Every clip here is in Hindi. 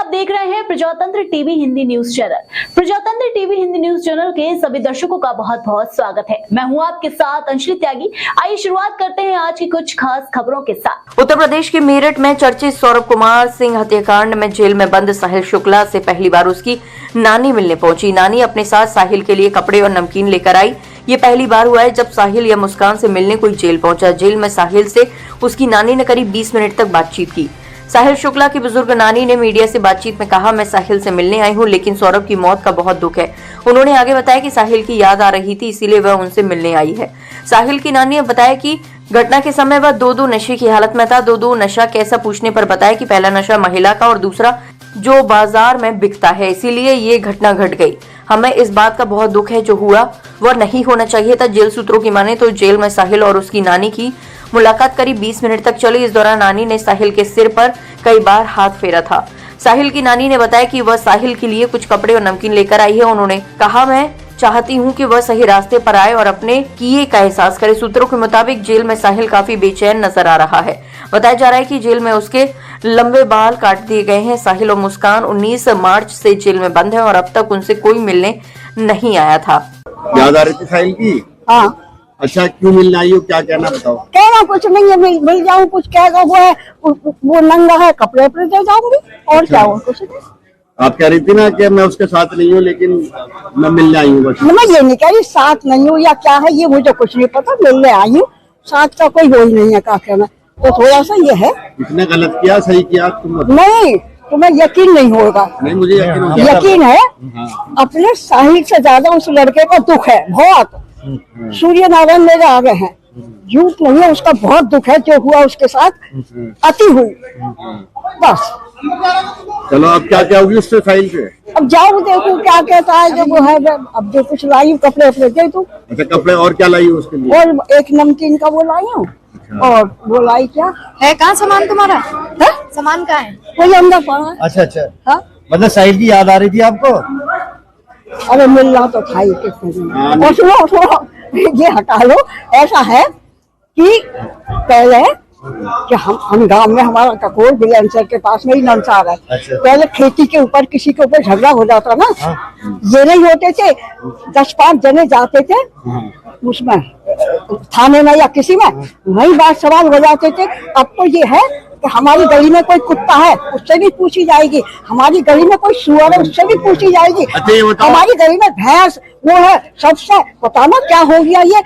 आप देख रहे हैं प्रजातंत्र टीवी हिंदी न्यूज चैनल। प्रजातंत्र टीवी हिंदी न्यूज चैनल के सभी दर्शकों का बहुत बहुत स्वागत है। मैं हूं आपके साथ अंशली त्यागी। आइए शुरुआत करते हैं आज की कुछ खास खबरों के साथ। उत्तर प्रदेश के मेरठ में चर्चित सौरभ कुमार सिंह हत्याकांड में जेल में बंद साहिल शुक्ला से पहली बार उसकी नानी मिलने पहुंची। नानी अपने साथ साहिल के लिए कपड़े और नमकीन लेकर आई। ये पहली बार हुआ है जब साहिल या मुस्कान से मिलने कोई जेल पहुंचा। जेल में साहिल से उसकी नानी ने करीब 20 मिनट तक बातचीत की। साहिल शुक्ला की बुजुर्ग नानी ने मीडिया से बातचीत में कहा, मैं साहिल से मिलने आई हूं, लेकिन सौरभ की मौत का बहुत दुख है। उन्होंने आगे बताया कि साहिल की याद आ रही थी, इसीलिए वह उनसे मिलने आई है। साहिल की नानी ने बताया कि घटना के समय वह दो नशे की हालत में था। दो नशा कैसा पूछने पर बताया कि पहला नशा महिला का और दूसरा जो बाजार में बिकता है, इसीलिए ये घटना घट गई। हमें इस बात का बहुत दुख है, जो हुआ वह नहीं होना चाहिए था। जेल सूत्रों की माने तो जेल में साहिल और उसकी नानी की मुलाकात करीब 20 मिनट तक चली। इस दौरान नानी ने साहिल के सिर पर कई बार हाथ फेरा था। साहिल की नानी ने बताया कि वह साहिल के लिए कुछ कपड़े और नमकीन लेकर आई है। उन्होंने कहा, मैं चाहती हूं कि वह सही रास्ते पर आए और अपने किए का एहसास करे। सूत्रों के मुताबिक जेल में साहिल काफी बेचैन नजर आ रहा है। बताया जा रहा है कि जेल में उसके लंबे बाल काट दिए गए हैं। साहिल और मुस्कान 19 मार्च से जेल में बंद है और अब तक उनसे कोई मिलने नहीं आया था। याद आ रही थी साहिल की? हाँ। अच्छा, क्यों मिलने आई हो, क्या कहना बताओ? कहना कुछ नहीं है, मिल जाऊं, कुछ कहेगा वो है, वो नंगा है, कपड़े अपने दे जाऊंगी और क्या हो, कुछ नहीं। आप कह रही थी ना कि मैं उसके साथ नहीं हूँ, लेकिन मैं मिलने आई हूँ बस। मैं ये नहीं कह रही साथ नहीं हूँ या क्या है, ये मुझे कुछ नहीं पता। मिलने आई हूँ, साथ का कोई वो ही नहीं है। क्या कहना, तो थोड़ा सा ये है। इसने गलत किया, सही किया? तुम नहीं, तुम्हें यकीन नहीं होगा। नहीं, मुझे यकीन है। अपने साहिल से ज्यादा उस लड़के का दुख है बहुत। सूर्य नारायण मेरे आ गए हैं, झूठ नहीं है। उसका बहुत दुख है जो हुआ उसके साथ, अति हुई बस। चलो, अब क्या क्या होगी उससे, साहिल से? अब जाओ देखो क्या कहता है। जब वो है, अब जो कुछ लाई कपड़े अपने दे दूं। अच्छा, कपड़े और क्या लाई हो उसके लिए? और एक नमकीन का वो लाई हूँ। और वो लाई क्या है, कहाँ सामान तुम्हारा है? सामान कहाँ है? वही अंदर पड़ा है। अच्छा। हाँ? मतलब साहिल की याद आ रही थी आपको? अरे मिलना तो था ही कितने दिन। और सुनो, ये हटा लो। ऐसा है कि पहले कि हम गांव में, हमारा ककोर बिलेंसर के पास में ही नंसार है। अच्छा। पहले खेती के ऊपर किसी के ऊपर झगड़ा हो जाता ना, ये नहीं होते थे, 10-5 जने जाते थे उसमें थाने में या किसी में, वही बात सवाल हो जाते थे। अब तो ये है कि हमारी गली में कोई कुत्ता है, उससे भी पूछी जाएगी। हमारी गली में कोई सुअर है, उससे भी पूछी जाएगी। हमारी गली में भैंस वो है, सबसे बताना क्या हो गया। ये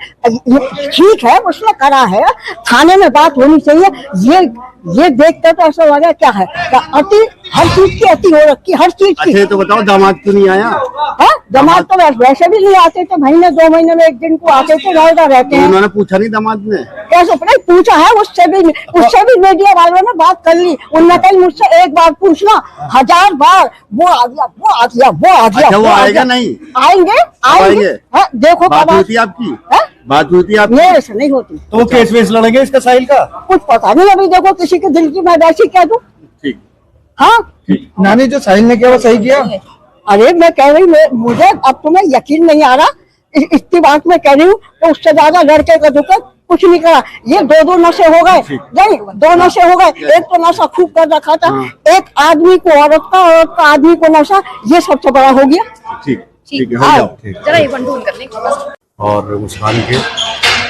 ठीक है, उसने करा है, थाने में बात होनी चाहिए। ये देखते तो ऐसा लगा क्या है, अति, हर चीज की अति हो रखी, हर चीज की। अच्छा, तो बताओ, दामाद क्यों नहीं आया? दामाद तो वैसे भी नहीं आते थे, महीने 2 महीने में एक दिन को आते थे, रहते हैं। उन्होंने पूछा नहीं दामाद ने? कैसे पूछा है? उससे भी मीडिया वालों ने बात कर ली। उनने कही मुझसे एक बार पूछना, 1000 बार वो आ गया, वो आ गया, वो आ गया। अच्छा, वो आएगा नहीं? आएंगे। देखो बात हुई थी आपकी? बात हुई थी आपकी? मेरे से नहीं होती। तो वो केस वेस लड़ेंगे इसका साहिल का? कुछ पता नहीं, अभी देखो किसी के दिल की मैं वैसी कह दूं। ठीक। हाँ, नानी, जो साहिल ने किया वो सही किया? अरे मैं कह रही, मुझे अब तुम्हें यकीन नहीं आ रहा, इतनी बात मैं कह रही हूँ। तो उससे ज्यादा लड़के का दुख कुछ नहीं करा। ये 2 नशे हो गए, नहीं 2 नशे हो गए। एक तो नशा खूब कर रखा था, एक आदमी को औरत का, औरत का आदमी को नशा, ये सबसे बड़ा हो गया। ठीक है, हो जाओ। जरा ये बंटून कर लें। और मुस्कान के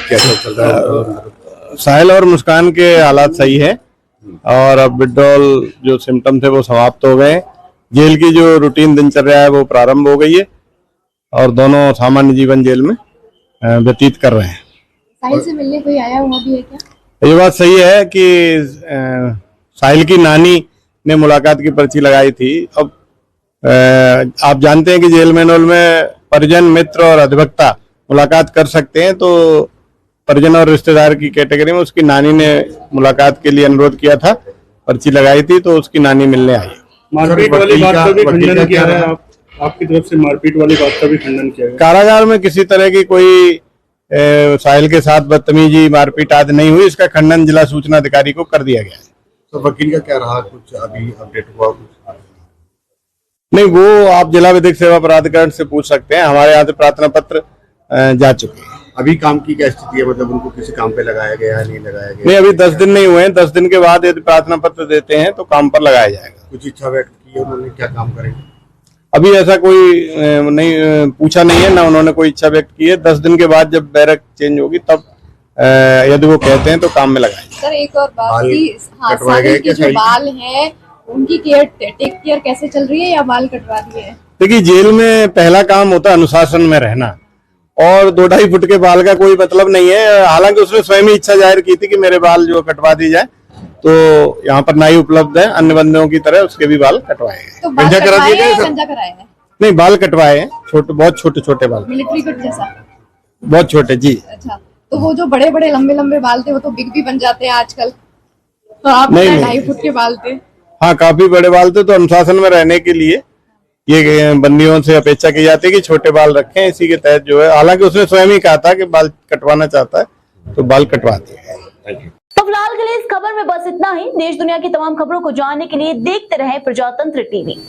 कैसा चल रहा है? साहिल और मुस्कान के हालात सही है और अब विड्रॉल जो सिम्टम थे वो समाप्त हो गए। जेल की जो रूटीन दिनचर्या है वो प्रारंभ हो गई है और दोनों सामान्य जीवन जेल में व्यतीत कर रहे हैं। साहिल से मिलने कोई आया हुआ भी है क्या? ये बात सही है कि साहिल की नानी ने मुलाकात की पर्ची लगाई थी। अब आप जानते हैं कि जेल मैनुअल में परिजन, मित्र और अधिवक्ता मुलाकात कर सकते हैं, तो परिजन और रिश्तेदार की कैटेगरी में उसकी नानी ने मुलाकात के लिए अनुरोध किया था, पर्ची लगाई थी, तो उसकी नानी मिलने आई। मारपीट वाली बात का भी खंडन किया है आपकी तरफ से? मारपीट वाली बात का भी खंडन किया है? कारागार में किसी तरह की कोई साहिल के साथ बदतमीजी, मारपीट आदि नहीं हुई। इसका खंडन जिला सूचना अधिकारी को कर दिया गया है। तो वकील का क्या रहा, कुछ अभी अपडेट हुआ? कुछ नहीं, वो आप जिला विधिक सेवा प्राधिकरण से पूछ सकते हैं। हमारे यहाँ से प्रार्थना पत्र जा चुके हैं। अभी काम की क्या स्थिति है, मतलब उनको किसी काम पे लगाया गया है, नहीं लगाया गया? नहीं, अभी 10 दिन नहीं हुए हैं। 10 दिन के बाद यदि प्रार्थना पत्र देते हैं तो काम पर लगाया जाएगा। कुछ इच्छा व्यक्त की दी है उन्होंने, क्या काम करेंगे? अभी ऐसा कोई नहीं पूछा नहीं है, ना उन्होंने कोई इच्छा व्यक्त की है। 10 दिन के बाद जब बैरक चेंज होगी तब यदि वो कहते हैं तो काम में लगाएंगे। सर एक और बात बाल की, हाँ, कटवाए गए साहिल के क्या जो साहिल? बाल हैं उनकी टेक केयर कैसे चल रही है या बाल कटवा दिए हैं? देखिए, जेल में पहला काम होता है अनुशासन में रहना, और 2-2.5 फुट के बाल का कोई मतलब नहीं है। हालांकि उसने स्वयं ही इच्छा जाहिर की थी कि मेरे बाल जो कटवा दी जाए, तो यहाँ पर नाई उपलब्ध है, अन्य बंदियों की तरह उसके भी बाल कटवाए गए। तो बाल गंजा करा कटवाए दिया हैं गया या सर? गंजा कराए हैं? नहीं, बाल कटवाए हैं, छोटे, बहुत छोटे छोटे बाल, मिलिट्री कट जैसा? बहुत छोटे जी। अच्छा, तो वो जो बड़े बड़े लंबे लंबे बाल थे वो तो बिग भी बन जाते हैं आजकल, तो आप नहीं, 2.5 फुट के बाल थे। हाँ, काफी बड़े बाल थे, तो अनुशासन में रहने के लिए ये बंदियों से अपेक्षा की जाती है कि छोटे बाल रखें। इसी के तहत जो है, हालांकि उसने स्वयं ही कहा था कि बाल कटवाना चाहता है तो बाल कटवा दिए। तो फिलहाल के लिए इस खबर में बस इतना ही। देश दुनिया की तमाम खबरों को जानने के लिए देखते रहें प्रजातंत्र टीवी।